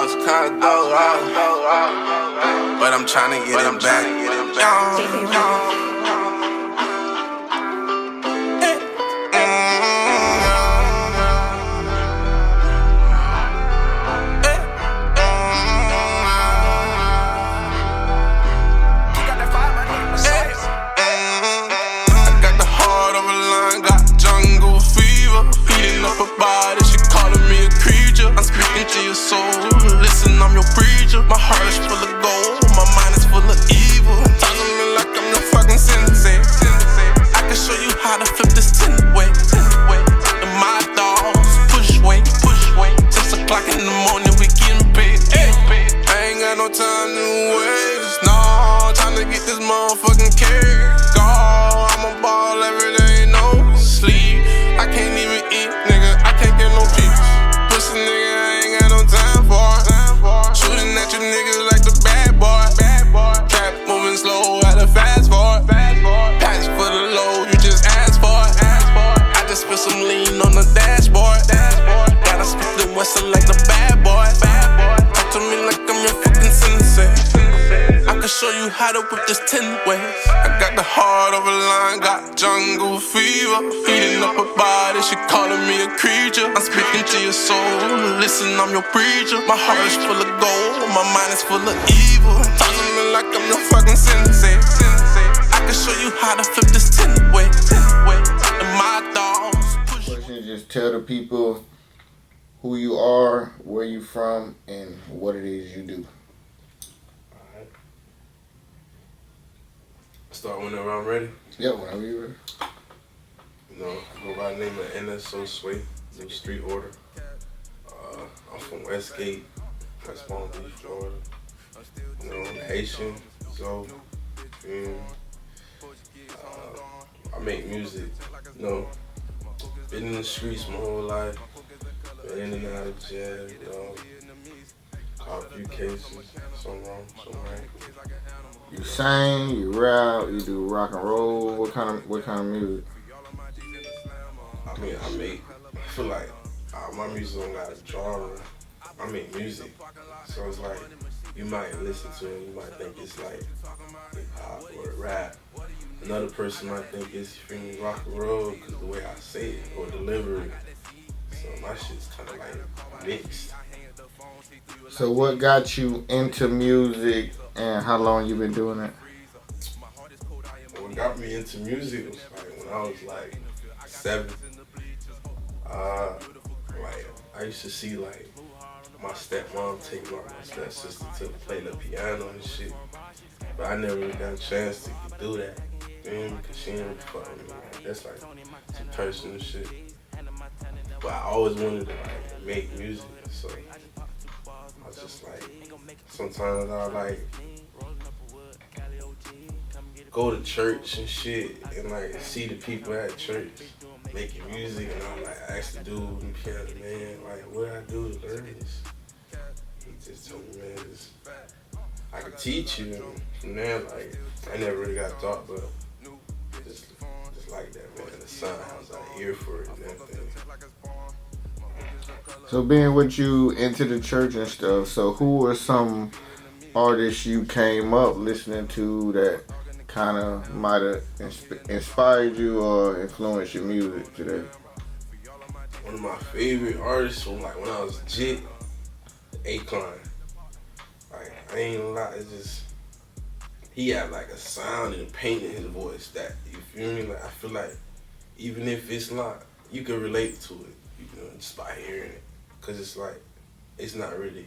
lost, kinda lost, but I'm tryna get him back. Into your soul, listen, I'm your preacher. My heart is full of gold, my mind is full of evil. Talking to me like I'm your fucking sensei. I can show you how to flip this 10-way. And my dogs push way. 6 o'clock in the morning, we getting paid. I ain't got no time to waste. No, time to get this motherfucking cake. I'm a ball every day, no sleep. I can't even eat, nigga. I can't get no peace. Pussy nigga, I ain't got no time for it. Shooting at you niggas like the bad boy. Trap moving slow at a fast forward. Patch for the load, you just ask for it. I just put some lean on the dashboard. Gotta spit the whistle like the bad boy. Talk to me like I'm your fucking sensei. I can show you how to whip this 10 ways. I got the heart of a lion, got jungle fever. Eating up her body, she calling me a creature. I'm speaking to your soul, listen, I'm your preacher. My heart is full of gold, my mind is full of evil. Talk to me like I'm your fucking sensei. I can show you how to flip this 10-way. And my dogs push. Just tell the people who you are, where you from, and what it is you do. Start whenever I'm ready. Yeah, whenever you're ready. You know, I go by the name of Nso Sway, New Street Order. I'm from Westgate, West Palm Beach, Florida. You know, I'm Haitian, so I make music. You know, been in the streets my whole life. Been in and out of jail. You know, caught a few cases. Some wrong, some right. You sing, you rap, you do rock and roll. What kind of music? I mean, I feel like my music don't got a genre. I make music, so it's like you might listen to it, you might think it's like hip hop or rap. Another person might think it's rock and roll because the way I say it or deliver it. So my shit's kind of like mixed. So what got you into music and how long you been doing it? What got me into music was like when I was like 7. Like I used to see like my stepmom take my stepsister to play the piano and shit, but I never really got a chance to do that. Because she didn't really fuck with me. Like, that's like some personal shit. But I always wanted to like make music, so I was just like, sometimes I like go to church and shit and like see the people at church making music, and I like ask the dude in the piano, man, like what do I do to learn this? He just told me, man, I could teach you, and from there, like I never really got taught, but just like that, man. The sound, I was like ear for it and everything. So being with you into the church and stuff, so who were some artists you came up listening to that kind of might have inspired you or influenced your music today? One of my favorite artists from like when I was jit, Akon. Like I ain't gonna lie, it's just he had like a sound and a pain in his voice that, you feel me? Like I feel like even if it's not, you can relate to it, you know, just by hearing it, cause it's like it's not really.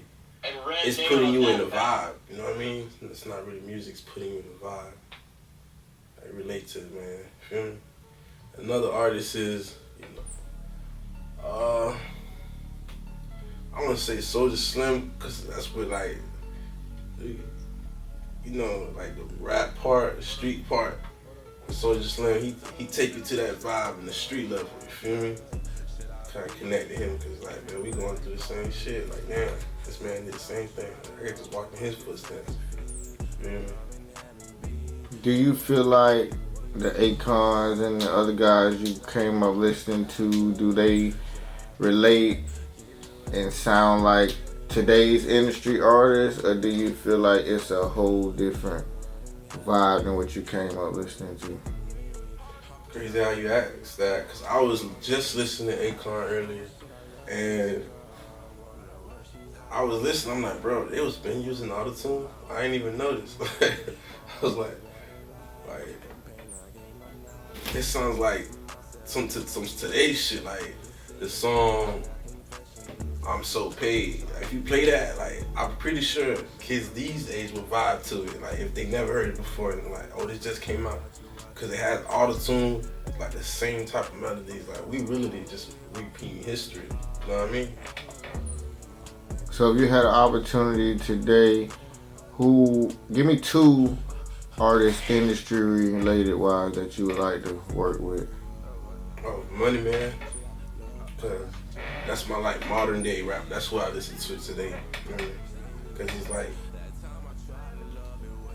It's putting you in a vibe, you know what I mean? It's not really music, it's putting you in a vibe. I relate to it, man. Feel me? Another artist is, I want to say Soulja Slim, because that's what, like, like the rap part, the street part. Soulja Slim, he take you to that vibe in the street level, you feel me? Kind of connect to him, because, like, man, we going through the same shit. Like, man, this man did the same thing. I got to walk in his footsteps. You feel me? Do you feel like the Akons and the other guys you came up listening to, do they relate and sound like today's industry artists, or do you feel like it's a whole different vibe than what you came up listening to? Crazy how you asked that, because I was just listening to Akon earlier, and I was listening, I'm like, bro, it was been using autotune. I ain't even noticed. I was like, it sounds like some today's shit, like the song I'm So Paid. Like, if you play that, like, I'm pretty sure kids these days will vibe to it. Like, if they never heard it before, and like, oh, this just came out. Cause it has autotune, like the same type of melodies. Like, we really just repeating history. You know what I mean? So if you had an opportunity today, give me 2 artists industry related wise that you would like to work with? Oh, Money Man. Cause that's my like modern day rap. That's what I listen to today. You know? Cause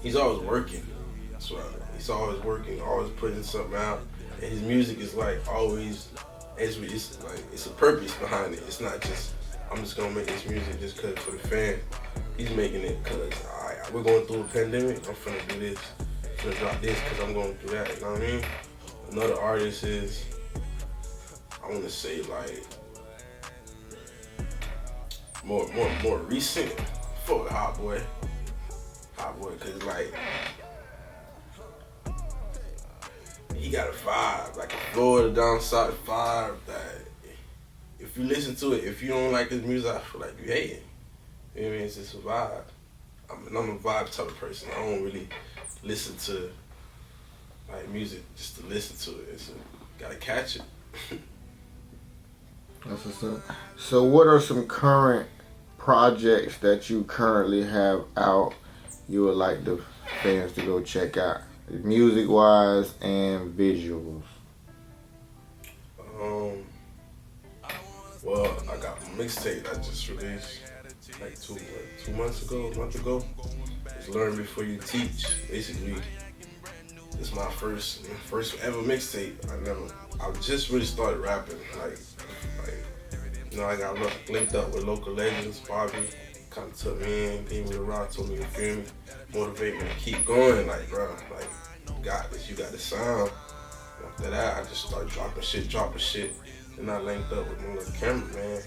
he's always working. That's what he's always working, always putting something out. And his music is like always, it's a purpose behind it. It's not just, I'm just gonna make this music just cause for the fan. He's making it cause we're going through a pandemic. I'm finna do this, I'm finna drop this cause I'm going through that. You know what I mean? Another artist is, I wanna say like more recent. Fuck Hot Boy, cause like he got a vibe, like a Florida down south vibe that if you listen to it, if you don't like his music, I feel like you hate it. You know what I mean? It's just a vibe. I'm a vibe type of person. I don't really listen to like music just to listen to it. Gotta catch it. That's what's up. So what are some current projects that you currently have out you would like the fans to go check out, music wise and visuals? Well, I got my mixtape I just released like 2 months ago, a month ago. It's Learn Before You Teach. Basically, it's my first ever mixtape. I just really started rapping. Like, you know, I got linked up with local legends. Bobby kind of took me in, gave me the rock, told me to feel me, motivate me to keep going. Like, bro, like, you got this, you got the sound. After that, I just started dropping shit. Then I linked up with my little cameraman,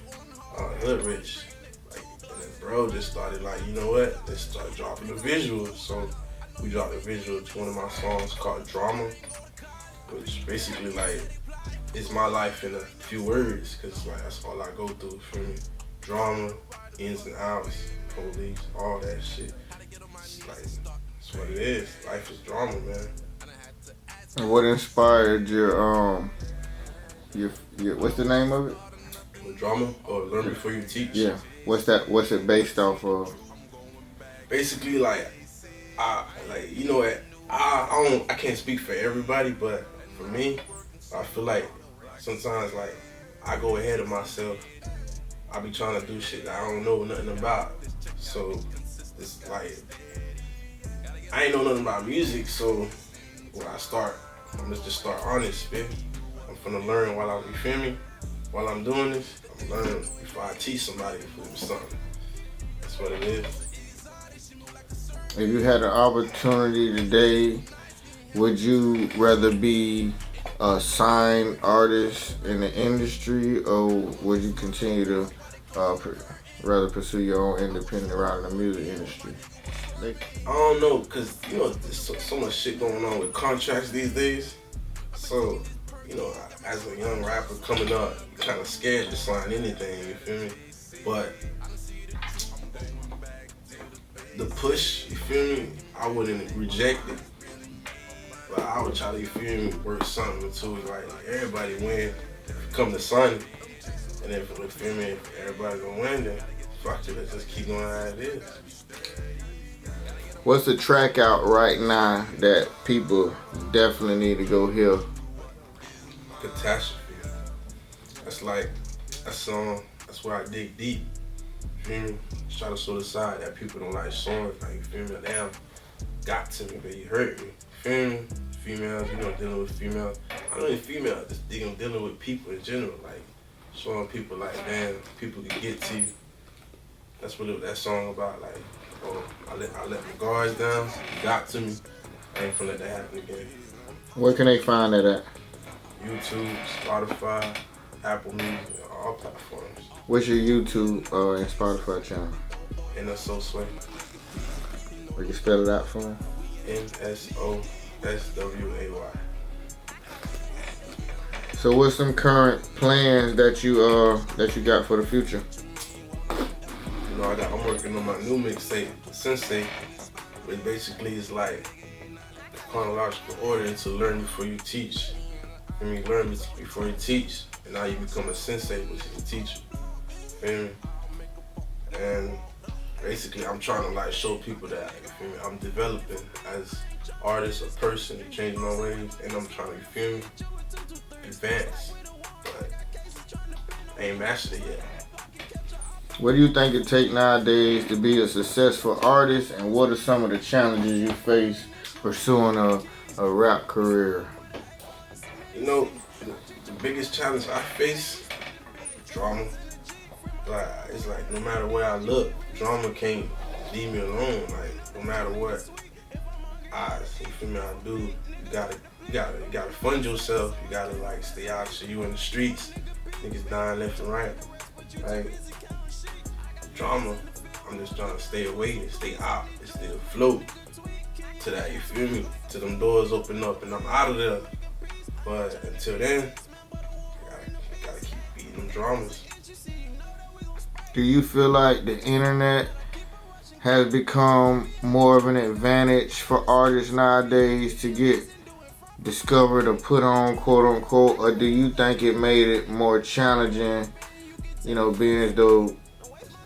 Hood Rich. Like, and then bro just started like, you know what? Let's start dropping the visuals. So we dropped a visual to one of my songs called Drama, which basically like is my life in a few words, cause like that's all I go through. For me, drama, ins and outs, police, all that shit. It's like that's what it is. Life is drama, man. And what inspired your what's the name of it? The Drama or Learn Before You Teach. Yeah. What's it based off of? Basically, like, you know what? I can't speak for everybody, but for me, I feel like sometimes like I go ahead of myself. I be trying to do shit that I don't know nothing about. So it's like I ain't know nothing about music. So when I start, I'm gonna just start honest, baby. I'm finna learn while while I'm doing this. I'm learning before I teach somebody something. That's what it is. If you had an opportunity today, would you rather be a signed artist in the industry, or would you continue to rather pursue your own independent route in the music industry? I don't know, cause you know there's so much shit going on with contracts these days. So, you know, as a young rapper coming up, you're kind of scared to sign anything. You feel me? But the push, you feel me? I wouldn't reject it, but I would try to, you feel me, work something into it. Like everybody win, come to sign it, and if you feel me, if everybody gonna win, then fuck it, let's just keep going how it is. What's the track out right now that people definitely need to go hear? Catastrophe. That's like a song. That's where I dig deep. You feel me? Just try to sort of side that people don't like songs. Like, you feel me? Damn, got to me, but you hurt me. You feel me? Females, you know, dealing with females. I know females, just dealing with people in general. Like, showing people like, damn, people can get to you. That's what that song about. Like, oh, I let my guards down. You got to me. I ain't gonna let that happen again. Where can they find that at? YouTube, Spotify, Apple Music, all platforms. What's your YouTube and Spotify channel? Nso Sway. Will you spell it out for me? Nso Sway. So what's some current plans that you got for the future? You know, I'm working on my new mixtape, Sensei, which basically is like chronological order to learn before you teach. I mean, learn before you teach, and now you become a sensei, which is a teacher. Feel me? And basically, I'm trying to like show people that I'm developing as artist, a person, changing my ways, and I'm trying to, you feel me, advance. But I ain't mastered it yet. What do you think it takes nowadays to be a successful artist, and what are some of the challenges you face pursuing a rap career? You know, the biggest challenge I face, drama. Like, it's like no matter where I look, drama can't leave me alone. Like, no matter what I do, you gotta fund yourself. You gotta like stay out. So you in the streets, niggas dying left and right. Like, drama, I'm just trying to stay away and stay out and stay afloat to that, you feel me? Till them doors open up and I'm out of there. But until then, you gotta keep beating them dramas. Do you feel like the internet has become more of an advantage for artists nowadays to get discovered or put on, quote unquote, or do you think it made it more challenging, you know, being as though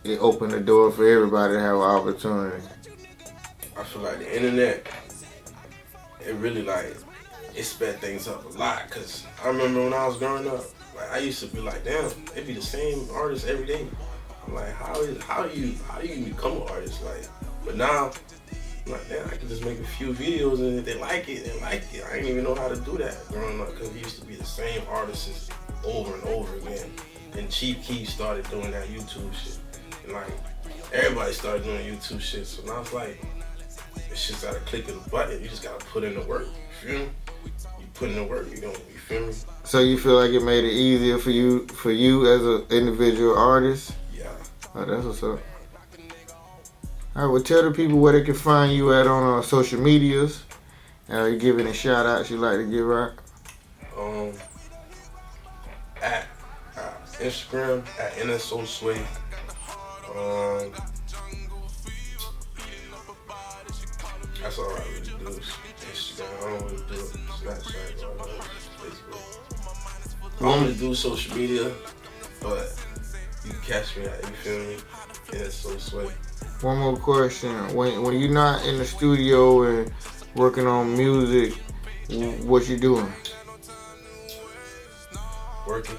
it opened the door for everybody to have an opportunity? I feel like the internet, it really like, it sped things up a lot. Cause I remember when I was growing up, like I used to be like, damn, it be the same artist every day. I'm like, how do you become an artist? Like, but now, I'm like, damn, I can just make a few videos and if they like it, they like it. I didn't even know how to do that growing up because it used to be the same artists over and over again. Then Chief Keef started doing that YouTube shit. And like, everybody started doing YouTube shit. So now it's like, it's just at a click of the button. You just gotta put in the work, you feel me? You put in the work, you feel me? So you feel like it made it easier for you as an individual artist? Yeah. Oh, that's what's up. All right, well, tell the people where they can find you at on social medias. You give any shout outs you like to give out? At Instagram at Nso Sway. That's all I really do. Instagram, I don't really do Snapchat or Facebook. I don't really do social media, but you can catch me at, you feel me? Nso Sway. One more question. When you're not in the studio and working on music, what you doing? Working.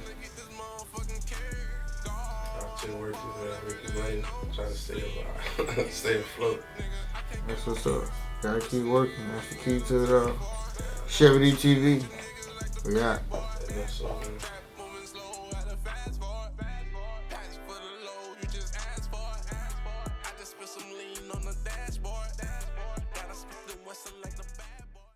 I've been working, making money, trying to stay afloat. That's what's up. Gotta keep working. That's the key to it all. CHEVYDTV. We got. And that's all, man.